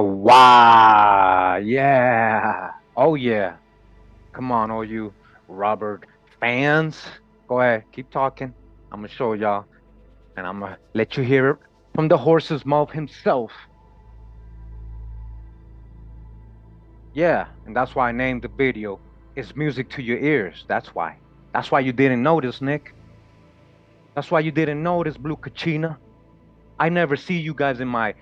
Oh, wow. Yeah. Oh, yeah. Come on, all you Robert fans. Go ahead. Keep talking. I'm going to show y'all. And I'm going to let you hear it from the horse's mouth himself. Yeah. And that's why I named the video. It's music to your ears. That's why. That's why you didn't notice, Nick. That's why you didn't notice, Blue Kachina. I never see you guys in my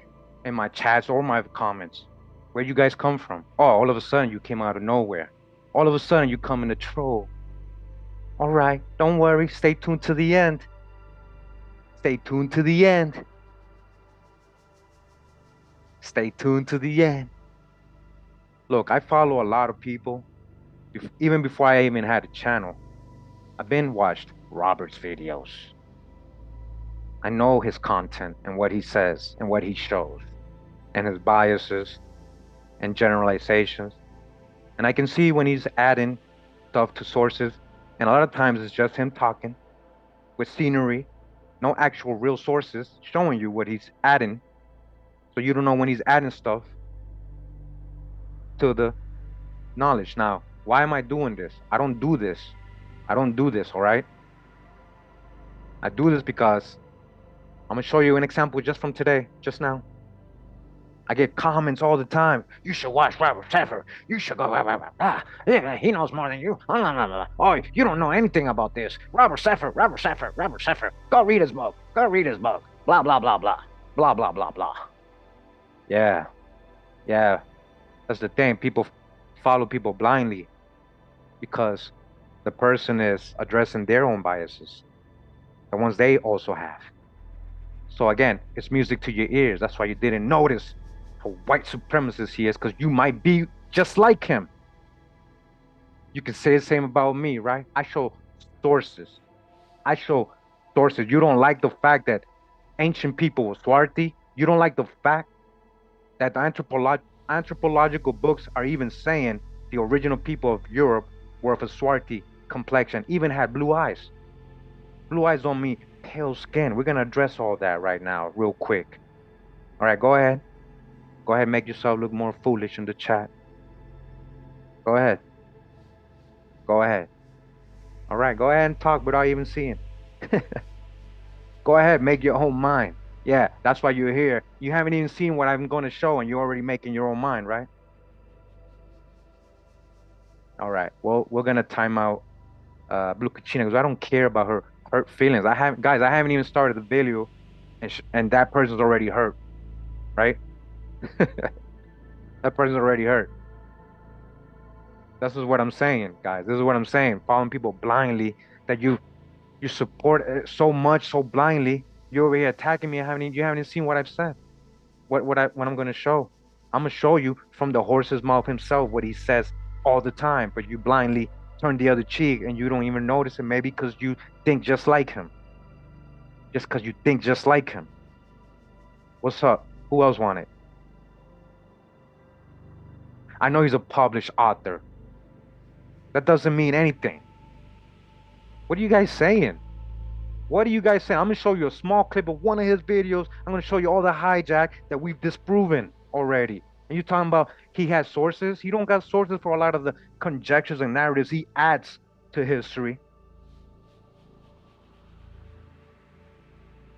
chats or my comments. Where you guys come from? Oh, all of a sudden you came out of nowhere. All of a sudden you come in a troll. All right, don't worry. Stay tuned to the end. Stay tuned to the end. Stay tuned to the end. Look, I follow a lot of people. Even before I even had a channel, I've been watched Robert's videos. I know his content and what he says and what he shows and his biases and generalizations. And I can see when he's adding stuff to sources. And a lot of times it's just him talking with scenery, no actual real sources showing you what he's adding. So you don't know when he's adding stuff to the knowledge. Now, why am I doing this? I don't do this. I don't do this, all right? I do this because I'm going to show you an example just from today, just now. I get comments all the time. You should watch Robert Seperh. You should go, blah, blah, blah, blah. Yeah, he knows more than you. Blah, blah, blah, blah. Oh, you don't know anything about this. Robert Seperh, Robert Seperh, Robert Seperh. Go read his book. Go read his book. Blah, blah, blah, blah. Blah, blah, blah, blah. Yeah, yeah. That's the thing. People follow people blindly because the person is addressing their own biases, the ones they also have. So again, it's music to your ears. That's why you didn't notice how white supremacist he is, because you might be just like him. You can say the same about me, right? I show sources. I show sources. You don't like the fact that ancient people were swarthy. You don't like the fact that the anthropological books are even saying the original people of Europe were of a swarthy complexion, even had blue eyes. Blue eyes don't mean pale skin. We're gonna address all that right now, real quick. All right, go ahead. Go ahead, make yourself look more foolish in the chat. Go ahead. Go ahead. All right, go ahead and talk without even seeing. Go ahead, make your own mind. Yeah, that's why you're here. You haven't even seen what I'm going to show, and you're already making your own mind, right? All right. Well, we're gonna time out Blue Kachina because I don't care about her hurt feelings. Guys, I haven't even started the video, and that person's already hurt, right? That person's already hurt. This is what I'm saying, guys. This is what I'm saying. Following people blindly, that you support it so much, so blindly. You're over here attacking me. You haven't seen what I've said. What I'm gonna show. I'm gonna show you from the horse's mouth himself what he says all the time, but you blindly turn the other cheek and you don't even notice it. Maybe because you think just like him. Just because you think just like him. What's up? Who else want it? I know he's a published author. That doesn't mean anything. What are you guys saying? What are you guys saying? I'm going to show you a small clip of one of his videos. I'm going to show you all the hijack that we've disproven already. And you're talking about he has sources? He don't got sources for a lot of the conjectures and narratives he adds to history.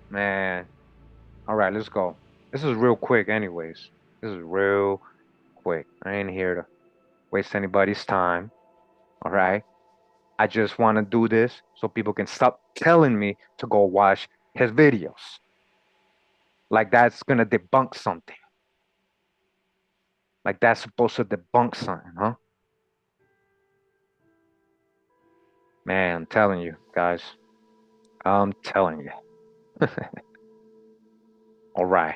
Man. All right, let's go. This is real quick anyways. This is real quick. I ain't here to waste anybody's time. All right? I just want to do this so people can stop telling me to go watch his videos. Like that's going to debunk something. Like that's supposed to debunk something, huh? Man, I'm telling you, guys. I'm telling you. All right.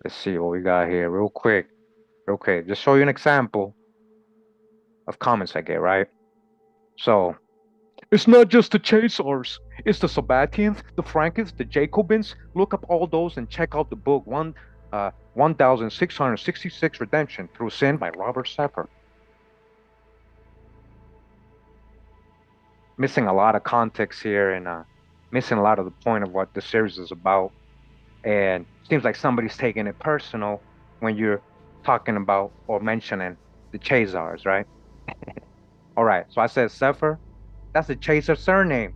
Let's see what we got here real quick. Okay, just show you an example of comments I get, right? So, it's not just the Chazars. It's the Sabbatians, the Frankists, the Jacobins. Look up all those and check out the book 1666 Redemption Through Sin by Robert Seperh. Missing a lot of context here and missing a lot of the point of what the series is about. And it seems like somebody's taking it personal when you're talking about or mentioning the Chazars, right? All right, so I said Seperh. That's the Chaser surname.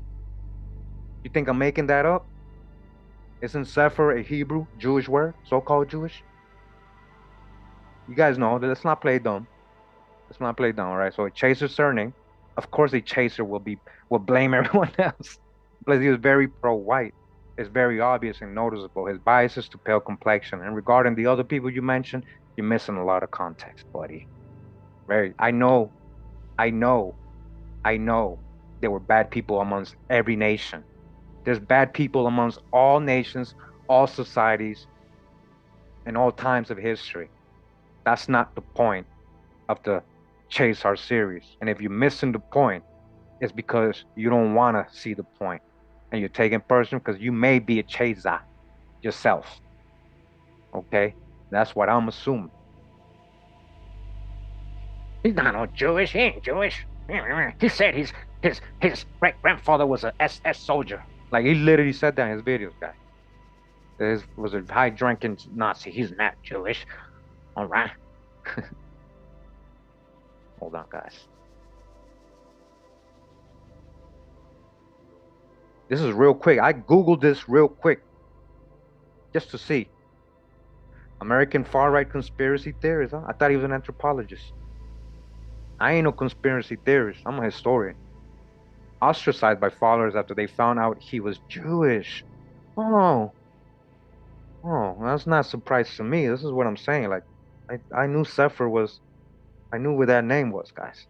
You think I'm making that up? Isn't Seperh a Hebrew, Jewish word, so-called Jewish? You guys know that. Let's not play dumb. Let's not play dumb, all right? So a Chaser surname. Of course, a Chaser will blame everyone else. Because he was very pro-white. It's very obvious and noticeable. His biases to pale complexion. And regarding the other people you mentioned, you're missing a lot of context, buddy. Very. I know, I know. There were bad people amongst every nation. There's bad people amongst all nations, all societies, and all times of history. That's not the point of the Chazar series. And if you're missing the point, it's because you don't want to see the point. And you're taking personal because you may be a Chazar yourself. Okay? That's what I'm assuming. He's not no Jewish. He ain't Jewish. He said his great grandfather was a SS soldier. Like he literally said that in his videos, guys. This was a high drinking Nazi. He's not Jewish. All right. Hold on, guys. This is real quick. I Googled this real quick just to see. American far-right conspiracy theorist, huh? I thought he was an anthropologist. I ain't no conspiracy theorist. I'm a historian. Ostracized by followers after they found out he was Jewish. Oh. Oh, that's not a surprise to me. This is what I'm saying. Like, I knew Seperh was, I knew where that name was, guys.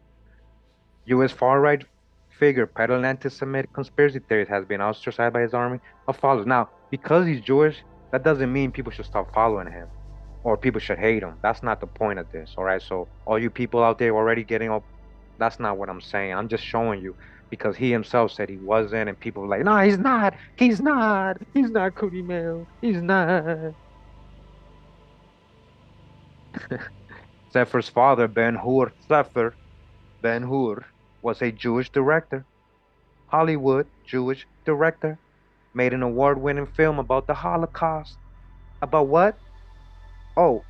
U.S. far-right figure peddling anti-Semitic conspiracy theories has been ostracized by his army of followers. Now, because he's Jewish, that doesn't mean people should stop following him or people should hate him. That's not the point of this, all right? So all you people out there already getting up, that's not what I'm saying. I'm just showing you because he himself said he wasn't, and people were like, no, he's not Kurimeo, he's not. Seperh's father, Ben-Hur Seperh, Ben-Hur, was a Jewish director, Hollywood Jewish director, made an award-winning film about the Holocaust. About what? Oh,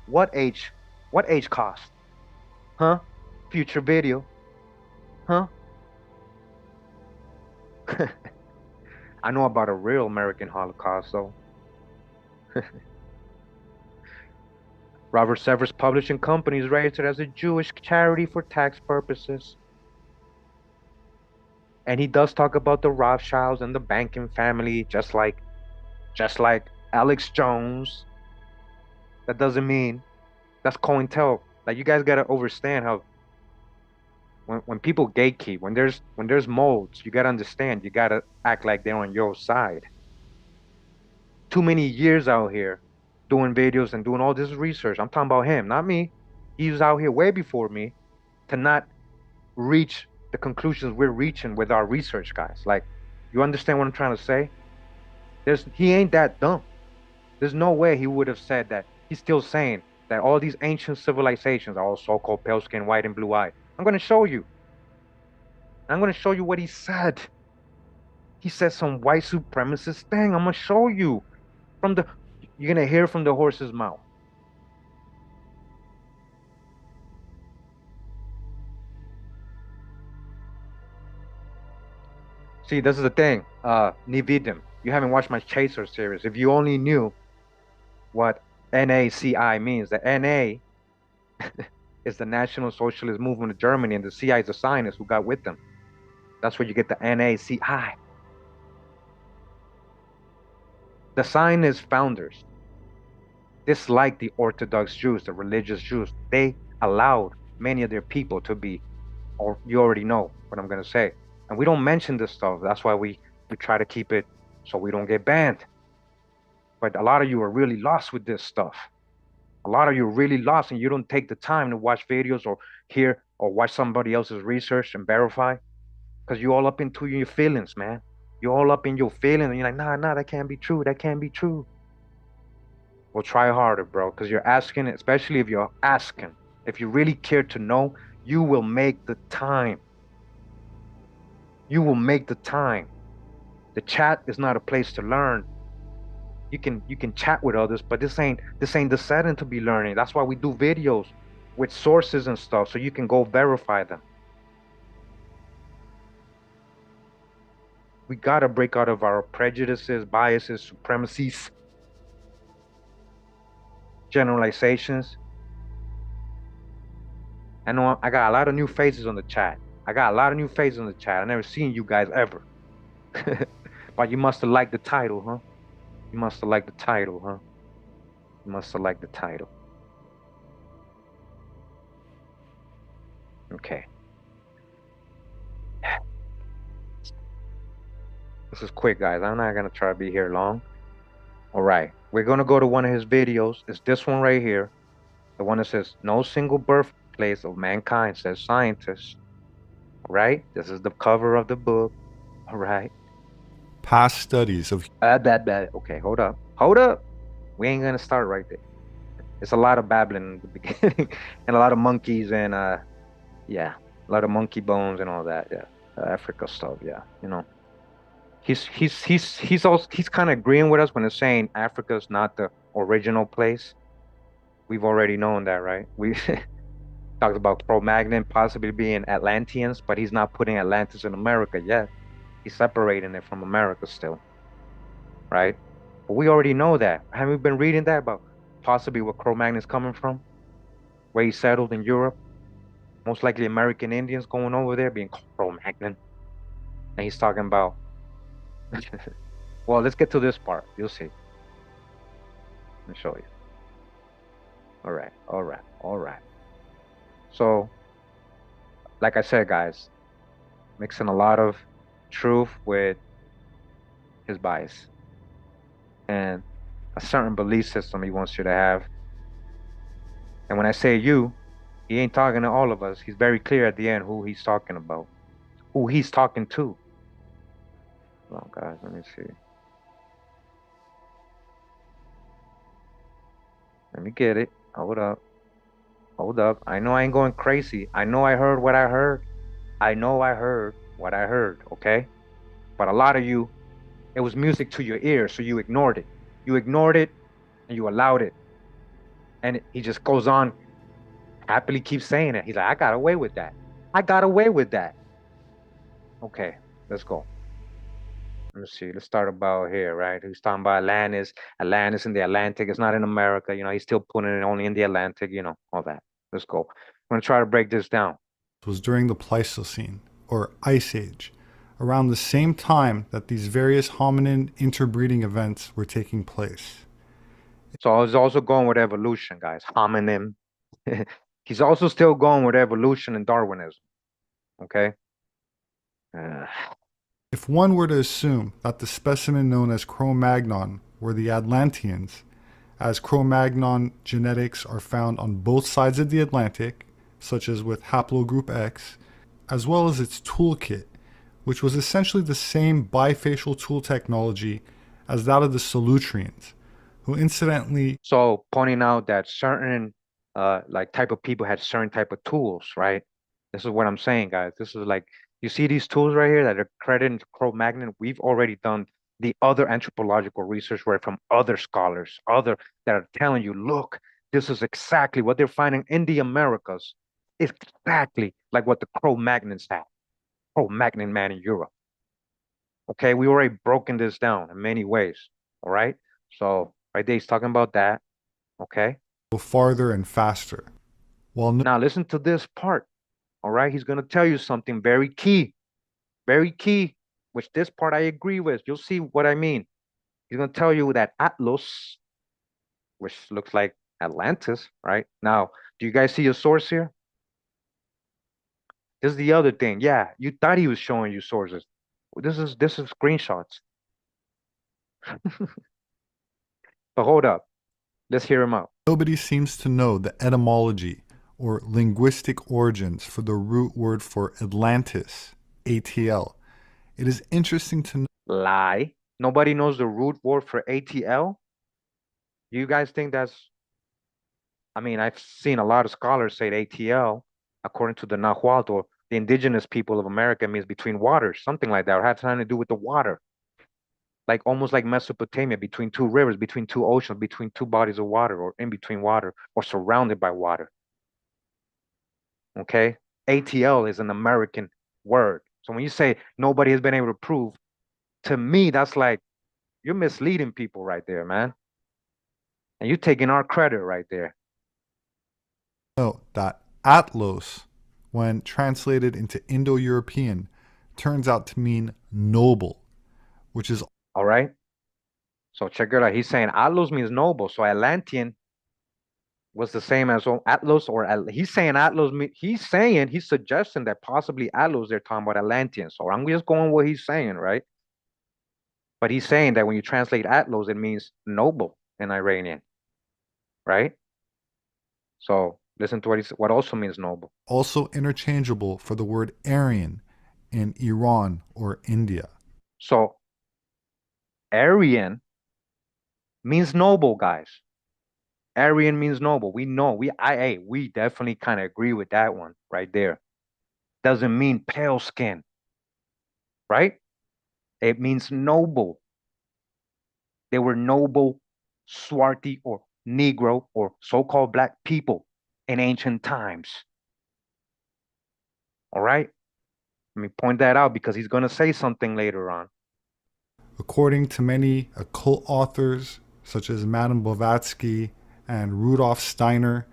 what age? What age cost? Huh? Future video. Huh? I know about a real American Holocaust, though. Robert Seperh's publishing company is registered as a Jewish charity for tax purposes. And he does talk about the Rothschilds and the banking family, just like Alex Jones. That doesn't mean that's COINTEL. Like you guys gotta understand how when people gatekeep, when there's molds, you gotta understand, you gotta act like they're on your side. Too many years out here doing videos and doing all this research. I'm talking about him, not me. He was out here way before me to not reach the conclusions we're reaching with our research, guys. Like, you understand what I'm trying to say? He ain't that dumb. There's no way he would have said that. He's still saying that all these ancient civilizations are all so-called pale skin, white and blue eye. I'm gonna show you. I'm gonna show you what he said. He said some white supremacist thing. I'm gonna show you you're gonna hear from the horse's mouth. See, this is the thing. Nividim. You haven't watched my Chaser series. If you only knew what NACI means, the NA is the National Socialist Movement of Germany, and the CI is the Zionists who got with them. That's where you get the NACI. The Zionist founders disliked the Orthodox Jews, the religious Jews. They allowed many of their people to be, or you already know what I'm going to say. And we don't mention this stuff. That's why we try to keep it so we don't get banned. But a lot of you are really lost with this stuff. A lot of you are really lost and you don't take the time to watch videos or hear or watch somebody else's research and verify because you're all up into your feelings, man. You're all up in your feelings and you're like, nah, that can't be true. That can't be true. Well, try harder, bro, because you're asking, especially if you're asking, if you really care to know, you will make the time. You will make the time. The chat is not a place to learn. You can chat with others, but this ain't the setting to be learning. That's why we do videos with sources and stuff, so you can go verify them. We gotta break out of our prejudices, biases, supremacies, generalizations. I know I got a lot of new faces on the chat. I got a lot of new faces on the chat. I never seen you guys ever. But you must have liked the title, huh? You must have liked the title, huh? You must have liked the title. Okay. This is quick, guys. I'm not gonna try to be here long. All right. We're gonna go to one of his videos. It's this one right here. The one that says, "No single birthplace of mankind," says scientists. All right? This is the cover of the book. All right. Past studies of That. Okay, hold up. Hold up. We ain't gonna start right there. It's a lot of babbling in the beginning and a lot of monkeys and yeah, a lot of monkey bones and all that. Yeah. Africa stuff, yeah. He's kind of agreeing with us when it's saying Africa's not the original place. We've already known that, right? We talked about Cro-Magnon possibly being Atlanteans, but he's not putting Atlantis in America yet. He's separating it from America still, right? But we already know that. Haven't we been reading that about possibly where Cro-Magnon's coming from, where he settled in Europe? Most likely American Indians going over there being Cro-Magnon. And he's talking about, well, let's get to this part. You'll see. Let me show you. All right, all right, all right. So, like I said, guys, mixing a lot of truth with his bias and a certain belief system he wants you to have. And when I say you, he ain't talking to all of us. He's very clear at the end who he's talking about, who he's talking to. Well, guys, let me see. Let me get it. Hold up. Hold up. I know I ain't going crazy. I know I heard what I heard. I know I heard what I heard, okay? But a lot of you, it was music to your ears, so you ignored it. You ignored it and you allowed it. And he just goes on, happily keeps saying it. He's like, I got away with that. I got away with that. Okay, let's go. Let me see. Let's start about here, right? He's talking about Atlantis. Atlantis in the Atlantic. It's not in America. He's still putting it only in the Atlantic, all that. Let's go. I'm going to try to break this down. was during the Pleistocene, or Ice Age, around the same time that these various hominin interbreeding events were taking place. So I was also going with evolution, guys. Hominin. He's also still going with evolution and Darwinism. Okay? Uh, If one were to assume that the specimen known as Cro-Magnon were the Atlanteans, as Cro-Magnon genetics are found on both sides of the Atlantic, such as with haplogroup X, as well as its toolkit, which was essentially the same bifacial tool technology as that of the Solutreans, who incidentally so pointing out that certain like type of people had certain type of tools, right? This is what I'm saying, guys. This is like, you see these tools right here that are credited to Cro-Magnon. We've already done the other anthropological research right from other scholars, other that are telling you, look, this is exactly what they're finding in the Americas. Exactly like what the Cro-Magnons had. Cro-Magnon man in Europe. Okay, we already broken this down in many ways. All right. So right there, he's talking about that. Okay. go farther and faster. While Now listen to this part. All right. He's gonna tell you something very key, which this part I agree with. You'll see what I mean. He's gonna tell you that Atlas, which looks like Atlantis, right? Now, do you guys see a source here? This is the other thing. Yeah, you thought he was showing you sources. This is screenshots. But hold up. Let's hear him out. nobody seems to know the etymology or linguistic origins for the root word for Atlantis, ATL. It is interesting to know Lie. Nobody knows the root word for ATL. Do you guys think that's, I mean, I've seen a lot of scholars say ATL, according to the Nahuatl, or the indigenous people of America, means between waters, something like that, or had something to do with the water. like almost like Mesopotamia, between two rivers, between two oceans, between two bodies of water, or in between water, or surrounded by water. Okay? ATL is an American word. So when you say nobody has been able to prove, to me, that's like you're misleading people right there, man. And you're taking our credit right there. Note that Atlos, when translated into Indo European, turns out to mean noble, which is All right? So check it out. He's saying Atlas means noble. So Atlantean was the same as Atlas, or he's saying Atlas. He's suggesting that possibly Atlas they're talking about Atlantean. So I'm just going what he's saying, right? But he's saying that when you translate Atlas, it means noble in Iranian, right? So listen to what also means noble. also interchangeable for the word Aryan in Iran or India. So Aryan means noble, guys. Aryan means noble. We know we definitely kind of agree with that one right there. Doesn't mean pale skin, right? It means noble. They were noble, swarthy, or Negro, or so-called black people in ancient times. All right? Let me point that out because he's going to say something later on. According to many occult authors, such as Madame Blavatsky and Rudolf Steiner,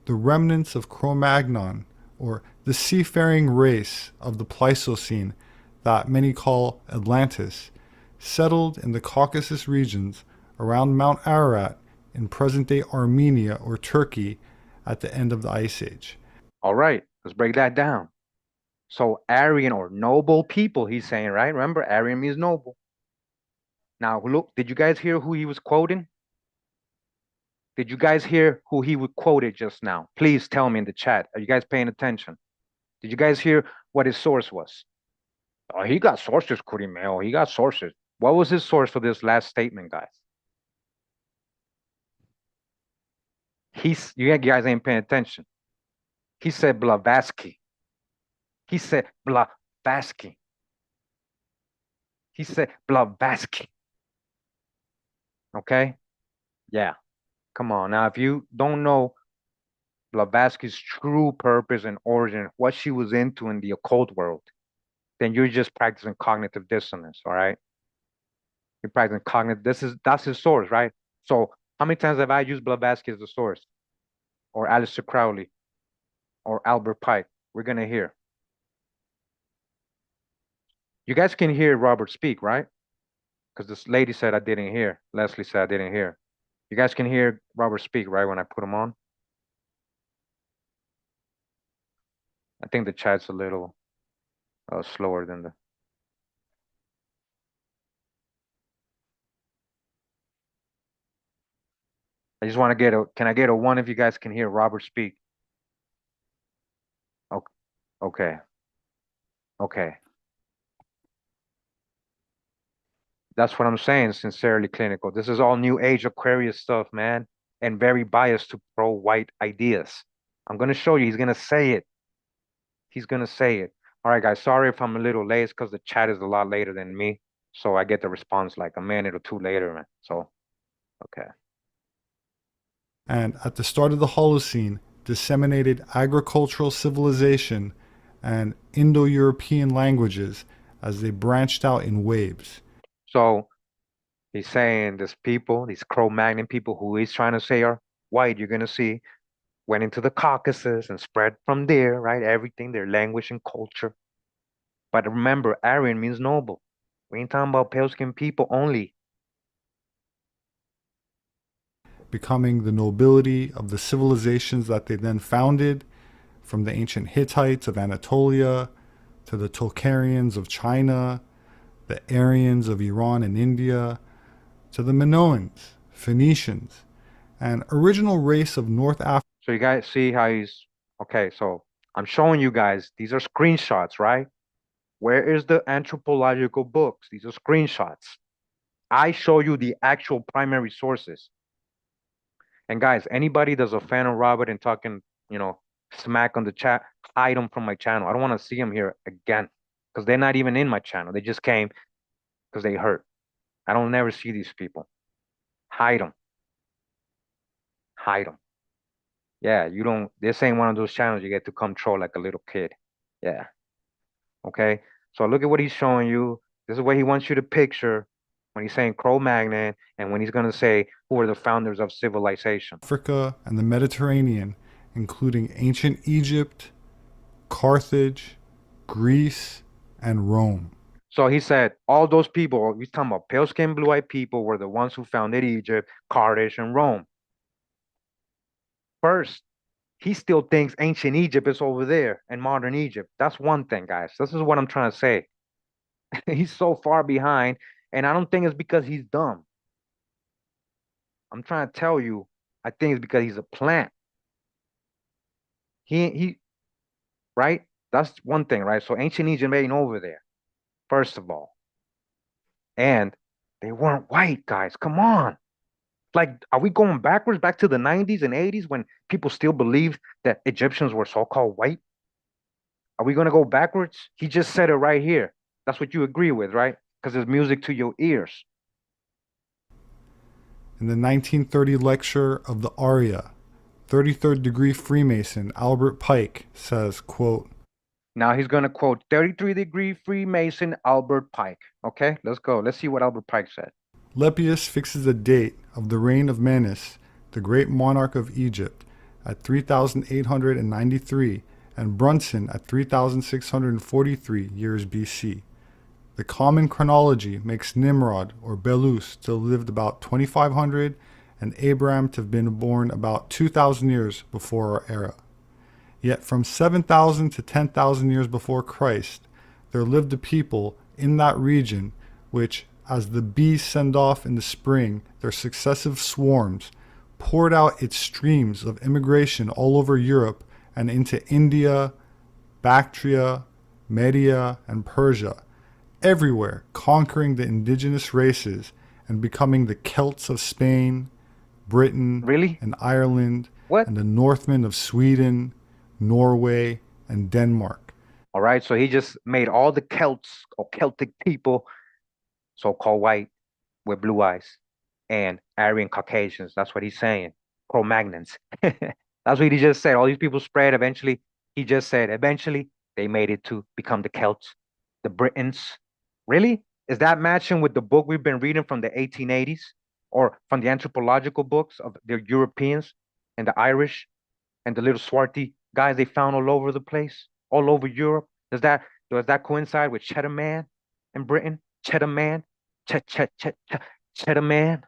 the remnants of Cro-Magnon, or the seafaring race of the Pleistocene that many call Atlantis, settled in the Caucasus regions around Mount Ararat in present-day Armenia or Turkey at the end of the Ice Age. All right, let's break that down. So Aryan, or noble people, he's saying, right? Remember, Aryan means noble. Now, look, did you guys hear who he was quoting? Did you guys hear who he would quoted just now? Please tell me in the chat. Are you guys paying attention? Did you guys hear what his source was? Oh, he got sources, Kurimeo. He got sources. What was his source for this last statement, guys? You guys ain't paying attention. He said Blavatsky. He said Blavatsky. He said Blavatsky. Okay? Yeah. Come on. Now, if you don't know Blavatsky's true purpose and origin, what she was into in the occult world, then you're just practicing cognitive dissonance, all right? You're practicing cognitive. That's his source, right? So how many times have I used Blavatsky as a source? Or Aleister Crowley? Or Albert Pike? We're gonna hear. You guys can hear Robert speak, right? Because this lady said I didn't hear. Leslie said I didn't hear. You guys can hear Robert speak, right, when I put him on? I think the chat's a little slower than the... I just want to get can I get a one if you guys can hear Robert speak? Okay. Okay. Okay. That's what I'm saying, sincerely clinical. This is all new age Aquarius stuff, man, and very biased to pro-white ideas. I'm going to show you. He's going to say it. He's going to say it. All right, guys, sorry if I'm a little late because the chat is a lot later than me. So I get the response like a minute or two later, man. So, okay. And at the start of the Holocene, disseminated agricultural civilization and Indo-European languages as they branched out in waves. So he's saying this people, these Cro-Magnon people who he's trying to say are white, you're going to see, went into the Caucasus and spread from there, right? Everything, their language and culture. But remember, Aryan means noble. We ain't talking about pale-skinned people only. Becoming the nobility of the civilizations that they then founded, from the ancient Hittites of Anatolia to the Tocharians of China, the Aryans of Iran and India, to the Minoans, Phoenicians, an original race of North Africa. So you guys see how he's... Okay, so I'm showing you guys, these are screenshots, right? Where is the anthropological books? These are screenshots. I show you the actual primary sources. And guys, anybody that's a fan of Robert and talking, smack on the chat, hide them from my channel. I don't want to see them here again because they're not even in my channel. They just came because they hurt. I don't never see these people. Hide them. Hide them. Yeah, you don't. This ain't one of those channels you get to come troll like a little kid. Yeah. Okay. So look at what he's showing you. This is what he wants you to picture when he's saying Cro-Magnon and when he's gonna say who are the founders of civilization. Africa and the Mediterranean, including ancient Egypt, Carthage, Greece, and Rome. So he said all those people, he's talking about pale-skinned, blue-eyed people, were the ones who founded Egypt, Carthage, and Rome. First, he still thinks ancient Egypt is over there and modern Egypt. That's one thing, guys. This is what I'm trying to say. He's so far behind, and I don't think it's because he's dumb. I'm trying to tell you, I think it's because he's a plant. He right? That's one thing, right? So ancient Egypt ain't over there, first of all. And they weren't white, guys. Come on. Like, are we going backwards back to the 90s and 80s when people still believed that Egyptians were so-called white? Are we going to go backwards? He just said it right here. That's what you agree with, right? Because it's music to your ears. In the 1930 lecture of the Aria, 33rd degree Freemason Albert Pike says, quote, Now he's going to quote 33-degree Freemason Albert Pike. Okay, let's go. Let's see what Albert Pike said. Leppius fixes the date of the reign of Menes, the great monarch of Egypt, at 3893 and Brunson at 3643 years BC. The common chronology makes Nimrod or Belus to have lived about 2500 and Abraham to have been born about 2000 years before our era. Yet from 7,000 to 10,000 years before Christ, there lived a people in that region which, as the bees send off in the spring their successive swarms, poured out its streams of immigration all over Europe and into India, Bactria, Media, and Persia, everywhere conquering the indigenous races and becoming the Celts of Spain, Britain, Really? and Ireland, What? and the Northmen of Sweden, Norway, and Denmark. All right, so he just made all the Celts or Celtic people so-called white with blue eyes and Aryan Caucasians. That's what he's saying. Cro-Magnons. That's what he just said. All these people spread eventually. He just said eventually they made it to become the Celts, the Britons. Really? Is that matching with the book we've been reading from the 1880s or from the anthropological books of the Europeans and the Irish and the little swarthy guys they found all over the place, all over Europe? Does that coincide with Cheddar Man in Britain? Cheddar Man? Cheddar Man?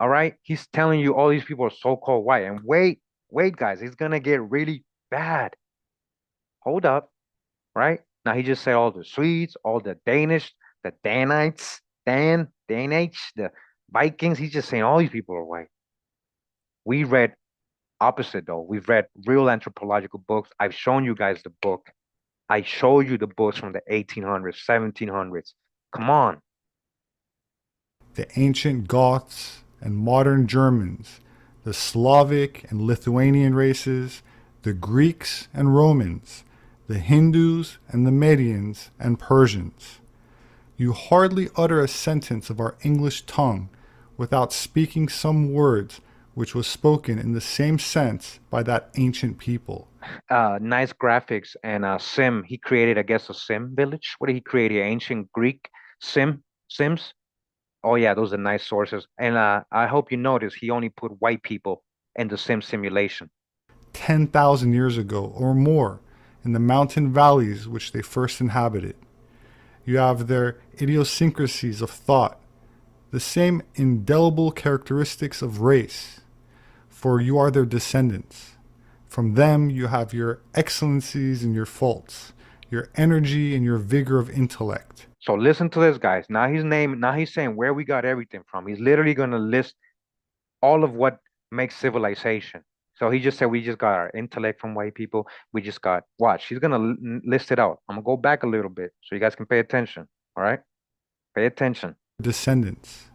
All right? He's telling you all these people are so-called white. And wait, guys, it's gonna get really bad. Hold up, right? Now he just said all the Swedes, all the Danish, the Danites, Danish, the Vikings. He's just saying all these people are white. We read opposite though. We've read real anthropological books. I've shown you guys the book. I show you the books from the 1800s, 1700s. Come on. The ancient Goths and modern Germans, the Slavic and Lithuanian races, the Greeks and Romans, the Hindus and the Medians and Persians. You hardly utter a sentence of our English tongue without speaking some words which was spoken in the same sense by that ancient people. Nice graphics and sim. He created, I guess, a sim village. What did he create? An ancient Greek sims. Oh yeah, those are nice sources. And I hope you notice he only put white people in the sim simulation. 10,000 years ago or more in the mountain valleys which they first inhabited. You have their idiosyncrasies of thought, the same indelible characteristics of race, for you are their descendants. From them you have your excellencies and your faults, your energy and your vigor of intellect. So listen to this, guys. Now he's saying where we got everything from. He's literally gonna list all of what makes civilization. So he just said we just got our intellect from white people. We just got, watch, he's gonna list it out. I'm gonna go back a little bit so you guys can pay attention. All right? Pay attention. Descendants.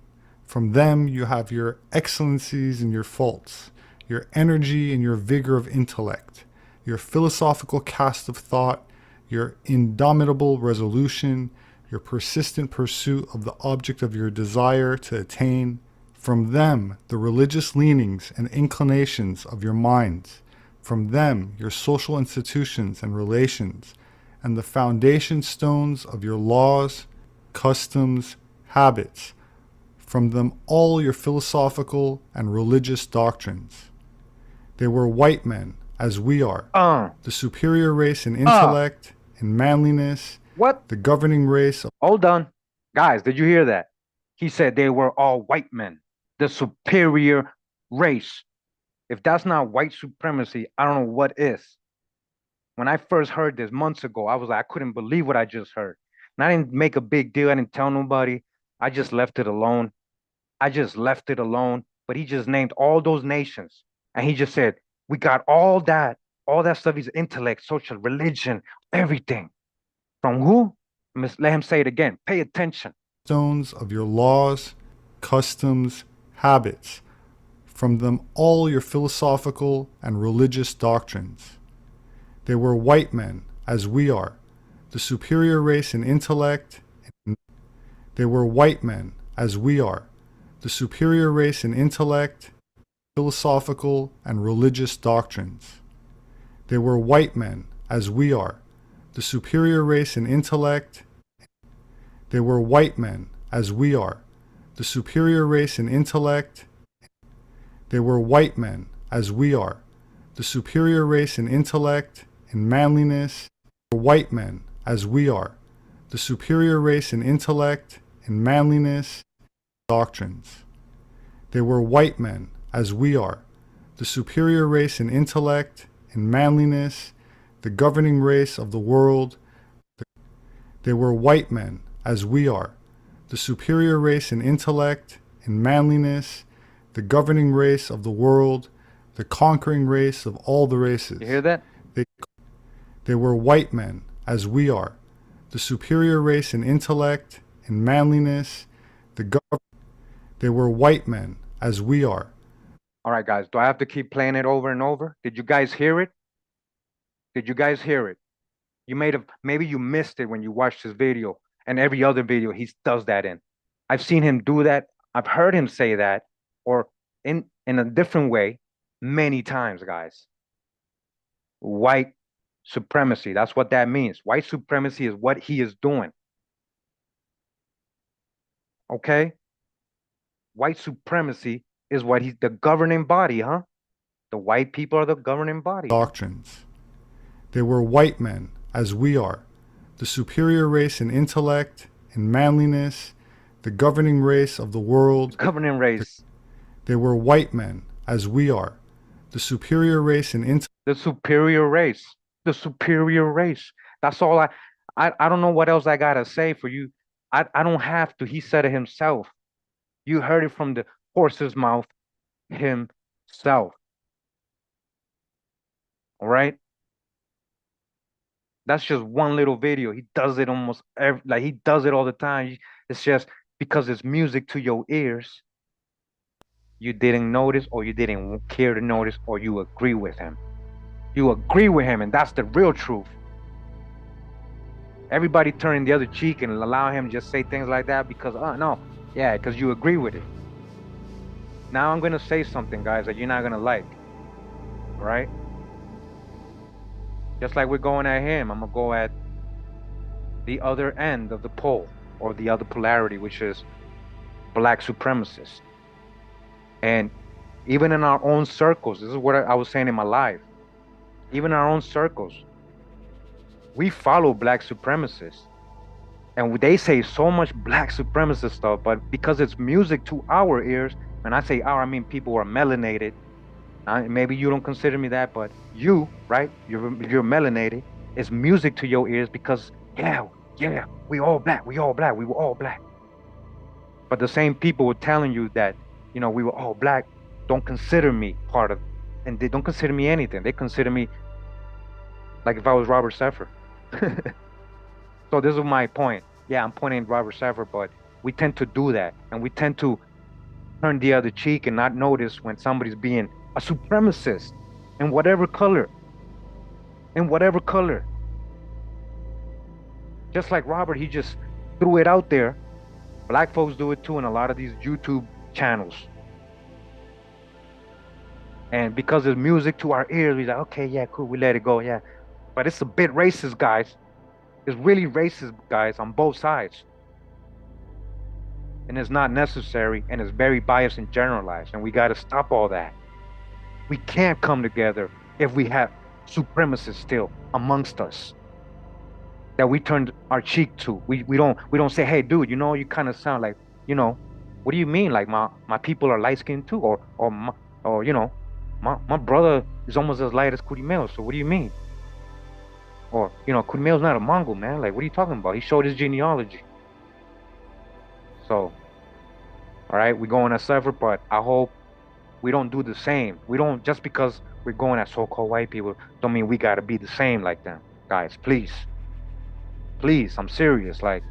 From them you have your excellencies and your faults, your energy and your vigor of intellect, your philosophical cast of thought, your indomitable resolution, your persistent pursuit of the object of your desire to attain. From them, the religious leanings and inclinations of your minds. From them, your social institutions and relations, and the foundation stones of your laws, customs, habits. From them all your philosophical and religious doctrines. They were white men, as we are, the superior race in intellect, in manliness, What? the governing race of... Hold on. Guys, did you hear that? He said they were all white men, the superior race. If that's not white supremacy, I don't know what is. When I first heard this months ago, I was like, I couldn't believe what I just heard. And I didn't make a big deal. I didn't tell nobody. I just left it alone. But he just named all those nations. And he just said, we got all that stuff is intellect, social, religion, everything. From who? Let him say it again. Pay attention. Stones of your laws, customs, habits. From them all your philosophical and religious doctrines. They were white men, as we are, the superior race in intellect. They were white men, as we are, the superior race in intellect, philosophical and religious doctrines. They were white men, as we are, the superior race in intellect. They were white men, as we are, the superior race in intellect. They were white men, as we are, the superior race in intellect, in manliness. They were white men, as we are, the superior race in intellect, in manliness, doctrines. They were white men, as we are, the superior race in intellect, in manliness, the governing race of the world. They were white men, as we are, the superior race in intellect, in manliness, the governing race of the world, the conquering race of all the races. You hear that? They were white men, as we are, the superior race in intellect, in manliness, they were white men, as we are. All right, guys, do I have to keep playing it over and over? Did you guys hear it? Did you guys hear it? Maybe you missed it when you watched his video, and every other video he does that in. I've seen him do that. I've heard him say that, or in a different way, many times, guys. White supremacy, that's what that means. White supremacy is what he is doing. Okay? White supremacy is what he's the governing body, huh? The white people are the governing body. Doctrines. They were white men, as we are, the superior race in intellect, in manliness, the governing race of the world. Governing race. They were white men, as we are, the superior race in intellect. The superior race. The superior race. That's all I don't know what else I gotta say for you. I don't have to. He said it himself. You heard it from the horse's mouth himself. All right? That's just one little video. He does it almost he does it all the time. It's just because it's music to your ears. You didn't notice, or you didn't care to notice, or you agree with him. You agree with him, and that's the real truth. Everybody turning the other cheek and allow him to just say things like that because, no, yeah, because you agree with it. Now I'm going to say something, guys, that you're not going to like, right? Just like we're going at him, I'm going to go at the other end of the pole, or the other polarity, which is black supremacists. And even in our own circles, this is what I was saying in my live, even in our own circles, we follow black supremacists. And they say so much black supremacist stuff, but because it's music to our ears, and I say our, I mean people who are melanated. Maybe you don't consider me that, but you, right? You're melanated. It's music to your ears because, yeah, we all black, we were all black. But the same people were telling you that, we were all black, don't consider me part of, and they don't consider me anything. They consider me like if I was Robert Seperh. So this is my point. Yeah, I'm pointing at Robert Seperh, but we tend to do that, and we tend to turn the other cheek and not notice when somebody's being a supremacist in whatever color. Just like Robert, he just threw it out there. Black folks do it too in a lot of these YouTube channels. And because it's music to our ears, we're like, okay, yeah, cool, we let it go, yeah. But it's a bit racist, guys. It's really racist, guys, on both sides. And it's not necessary, and it's very biased and generalized. And we got to stop all that. We can't come together if we have supremacists still amongst us that we turned our cheek to. We don't say, hey, dude, you kind of sound like, what do you mean? Like my people are light skinned too, or my brother is almost as light as Kurimeo. So what do you mean? Or Kurimeo's not a Mongol, man. Like, what are you talking about? He showed his genealogy. So, all right, we're going at Seperh, but I hope we don't do the same. We don't, just because we're going at so-called white people, don't mean we gotta be the same like them, guys. Please, please, I'm serious. Like,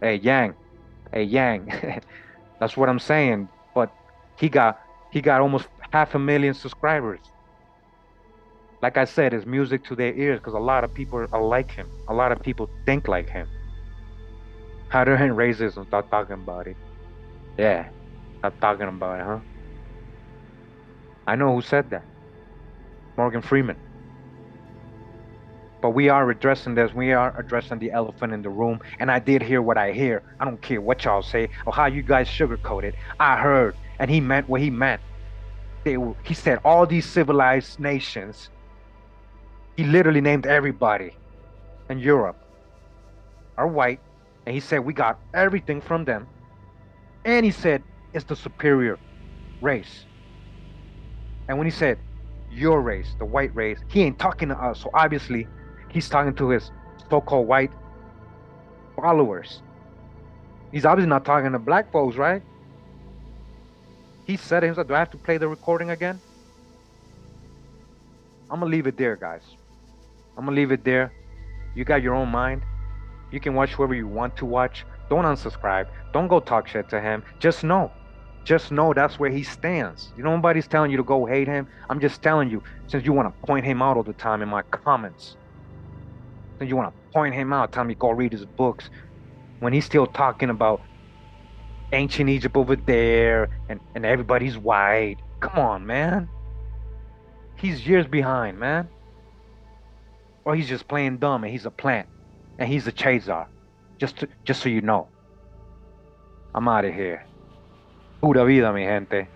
hey Yang, that's what I'm saying. But he got almost 500,000 subscribers. Like I said, it's music to their ears because a lot of people are like him. A lot of people think like him. How to end racism? Stop talking about it. Yeah, stop talking about it, huh? I know who said that. Morgan Freeman. But we are addressing this. We are addressing the elephant in the room. And I did hear what I hear. I don't care what y'all say or how you guys sugarcoat it. I heard, and he meant what he meant. He said all these civilized nations. He literally named everybody in Europe are white. And he said we got everything from them. And he said it's the superior race. And when he said your race, the white race, he ain't talking to us. So obviously, he's talking to his so-called white followers. He's obviously not talking to black folks, right? He said it himself. Do I have to play the recording again? I'm going to leave it there, guys. I'm going to leave it there. You got your own mind. You can watch whoever you want to watch. Don't unsubscribe. Don't go talk shit to him. Just know that's where he stands. Nobody's telling you to go hate him. I'm just telling you, since you want to point him out all the time in my comments, since you want to point him out, tell me go read his books, when he's still talking about ancient Egypt over there and everybody's white. Come on, man. He's years behind, man. Or he's just playing dumb and he's a plant and he's a Chazar. Just so you know. I'm out of here. Pura vida, mi gente.